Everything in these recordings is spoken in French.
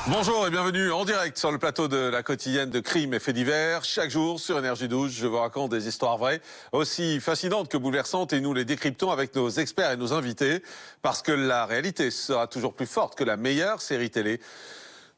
Bonjour et bienvenue en direct sur le plateau de la quotidienne de Crimes et Faits divers. Chaque jour sur Énergie 12, je vous raconte des histoires vraies, aussi fascinantes que bouleversantes, et nous les décryptons avec nos experts et nos invités, parce que la réalité sera toujours plus forte que la meilleure série télé.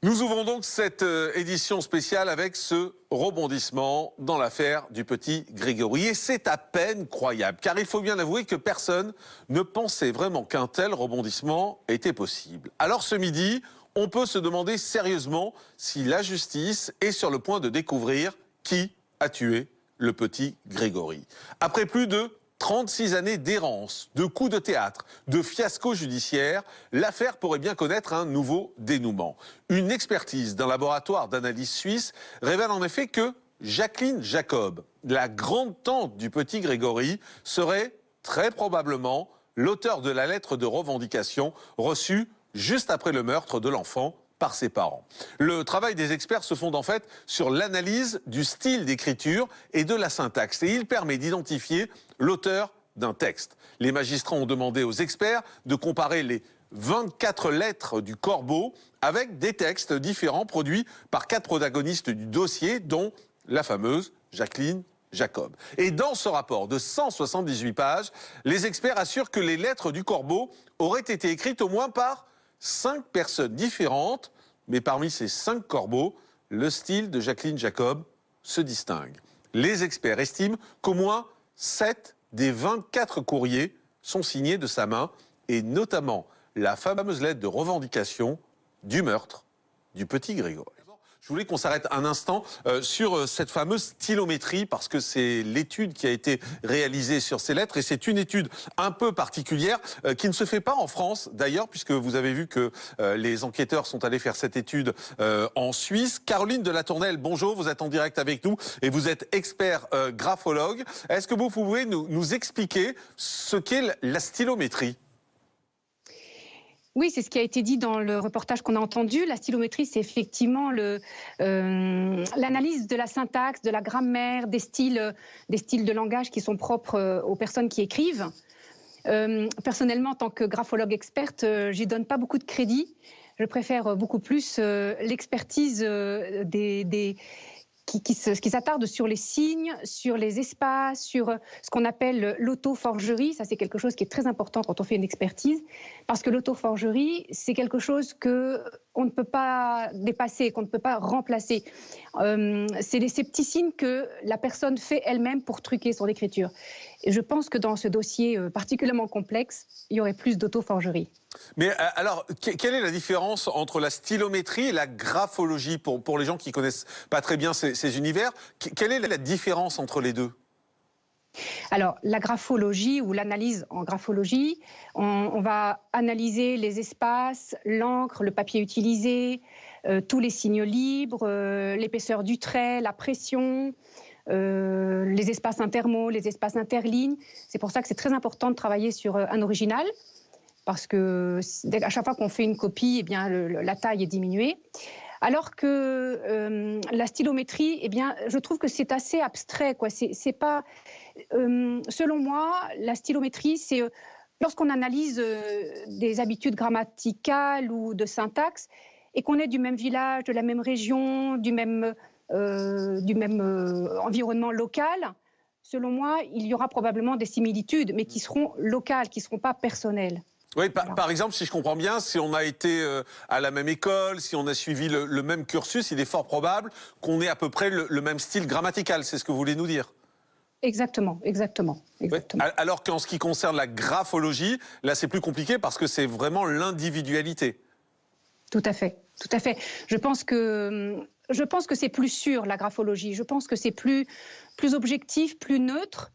Nous ouvrons donc cette édition spéciale avec ce rebondissement dans l'affaire du petit Grégory. Et c'est à peine croyable, car il faut bien avouer que personne ne pensait vraiment qu'un tel rebondissement était possible. Alors ce midi, on peut se demander sérieusement si la justice est sur le point de découvrir qui a tué le petit Grégory. Après plus de 36 années d'errance, de coups de théâtre, de fiasco judiciaire, l'affaire pourrait bien connaître un nouveau dénouement. Une expertise d'un laboratoire d'analyse suisse révèle en effet que Jacqueline Jacob, la grande-tante du petit Grégory, serait très probablement l'auteur de la lettre de revendication reçue juste après le meurtre de l'enfant par ses parents. Le travail des experts se fonde en fait sur l'analyse du style d'écriture et de la syntaxe, et il permet d'identifier l'auteur d'un texte. Les magistrats ont demandé aux experts de comparer les 24 lettres du corbeau avec des textes différents produits par 4 protagonistes du dossier, dont la fameuse Jacqueline Jacob. Et dans ce rapport de 178 pages, les experts assurent que les lettres du corbeau auraient été écrites au moins par 5 personnes différentes, mais parmi ces 5 corbeaux, le style de Jacqueline Jacob se distingue. Les experts estiment qu'au moins 7 des 24 courriers sont signés de sa main, et notamment la fameuse lettre de revendication du meurtre du petit Grégory. Je voulais qu'on s'arrête un instant sur cette fameuse stylométrie, parce que c'est l'étude qui a été réalisée sur ces lettres, et c'est une étude un peu particulière qui ne se fait pas en France d'ailleurs, puisque vous avez vu que les enquêteurs sont allés faire cette étude en Suisse. Caroline de la Tournelle, bonjour, vous êtes en direct avec nous et vous êtes expert graphologue. Est-ce que vous pouvez nous expliquer ce qu'est la stylométrie ? Oui, c'est ce qui a été dit dans le reportage qu'on a entendu. La stylométrie, c'est effectivement l'analyse de la syntaxe, de la grammaire, des styles de langage qui sont propres aux personnes qui écrivent. Personnellement, en tant que graphologue experte, j'y donne pas beaucoup de crédit. Je préfère beaucoup plus l'expertise qui s'attarde sur les signes, sur les espaces, sur ce qu'on appelle l'auto-forgerie. Ça, c'est quelque chose qui est très important quand on fait une expertise, parce que l'auto-forgerie, c'est quelque chose qu'on ne peut pas dépasser, qu'on ne peut pas remplacer. C'est ces petits signes que la personne fait elle-même pour truquer son écriture. Et je pense que dans ce dossier particulièrement complexe, il y aurait plus d'auto-forgerie. Mais alors, quelle est la différence entre la stylométrie et la graphologie pour les gens qui connaissent pas très bien ces univers? Quelle est la différence entre les deux? Alors, la graphologie ou l'analyse en graphologie, on va analyser les espaces, l'encre, le papier utilisé, tous les signes libres, l'épaisseur du trait, la pression, les espaces intermots, les espaces interlignes. C'est pour ça que c'est très important de travailler sur un original, parce que à chaque fois qu'on fait une copie, eh bien, la taille est diminuée. Alors que la stylométrie, eh bien, je trouve que c'est assez abstrait, quoi. C'est pas, selon moi, la stylométrie, c'est lorsqu'on analyse des habitudes grammaticales ou de syntaxe, et qu'on est du même village, de la même région, du même environnement local. Selon moi, il y aura probablement des similitudes, mais qui seront locales, qui ne seront pas personnelles. Oui, par exemple, si je comprends bien, si on a été à la même école, si on a suivi le même cursus, il est fort probable qu'on ait à peu près le même style grammatical, c'est ce que vous voulez nous dire? Exactement. Oui. Alors qu'en ce qui concerne la graphologie, là c'est plus compliqué parce que c'est vraiment l'individualité. Tout à fait. Je pense que c'est plus sûr, la graphologie. Je pense que c'est plus objectif, plus neutre.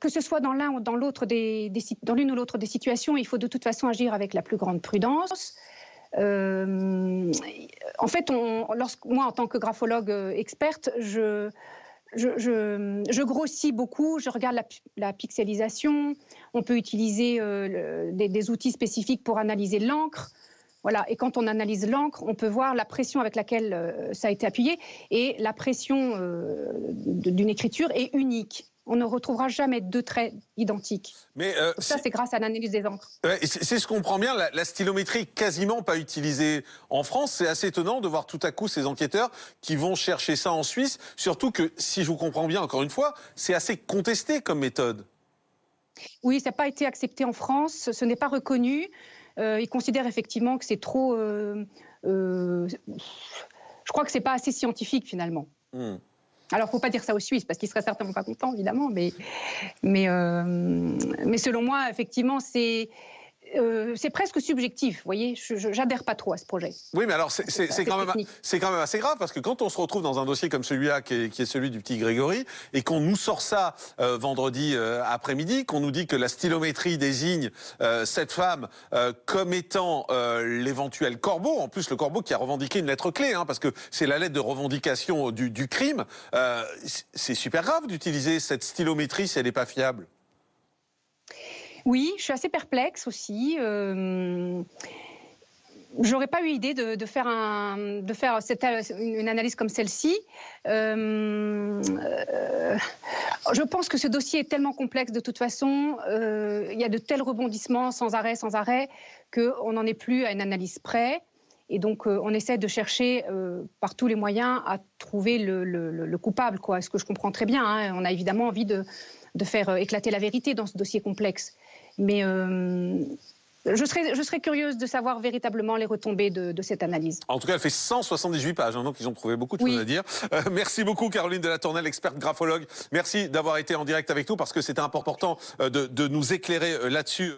Que ce soit dans l'un ou dans l'autre dans l'une ou l'autre des situations, il faut de toute façon agir avec la plus grande prudence. En fait, moi, en tant que graphologue experte, je grossis beaucoup, je regarde la pixelisation. On peut utiliser des outils spécifiques pour analyser l'encre. Voilà. Et quand on analyse l'encre, on peut voir la pression avec laquelle ça a été appuyé. Et la pression d'une écriture est unique. on ne retrouvera jamais deux traits identiques. Mais Ça, c'est grâce à l'analyse des encres. si je comprends bien, la stylométrie quasiment pas utilisée en France. C'est assez étonnant de voir tout à coup ces enquêteurs qui vont chercher ça en Suisse. Surtout que, si je vous comprends bien, encore une fois, c'est assez contesté comme méthode. Oui, ça n'a pas été accepté en France, ce n'est pas reconnu. Ils considèrent effectivement que c'est trop... je crois que c'est pas assez scientifique finalement. Alors, il ne faut pas dire ça aux Suisses, parce qu'ils ne seraient certainement pas contents, évidemment, mais selon moi, effectivement, c'est presque subjectif, vous voyez, je n'adhère pas trop à ce projet. Oui, mais alors c'est quand même assez grave, parce que quand on se retrouve dans un dossier comme celui-là, qui est celui du petit Grégory, et qu'on nous sort ça vendredi après-midi, qu'on nous dit que la stylométrie désigne cette femme comme étant l'éventuel corbeau, en plus le corbeau qui a revendiqué une lettre clé, hein, parce que c'est la lettre de revendication du crime, c'est super grave d'utiliser cette stylométrie si elle n'est pas fiable. Oui, je suis assez perplexe aussi. J'aurais pas eu idée de faire une analyse comme celle-ci. Je pense que ce dossier est tellement complexe de toute façon, il y a de tels rebondissements sans arrêt, qu'on n'en est plus à une analyse près. Et donc, on essaie de chercher par tous les moyens à trouver le coupable, quoi. Ce que je comprends très bien, hein. On a évidemment envie de faire éclater la vérité dans ce dossier complexe. Mais je serais curieuse de savoir véritablement les retombées de cette analyse. En tout cas, elle fait 178 pages, hein, donc ils ont trouvé beaucoup de choses à dire. Merci beaucoup, Caroline de la Tournelle, experte graphologue. Merci d'avoir été en direct avec nous, parce que c'était important de nous éclairer là-dessus.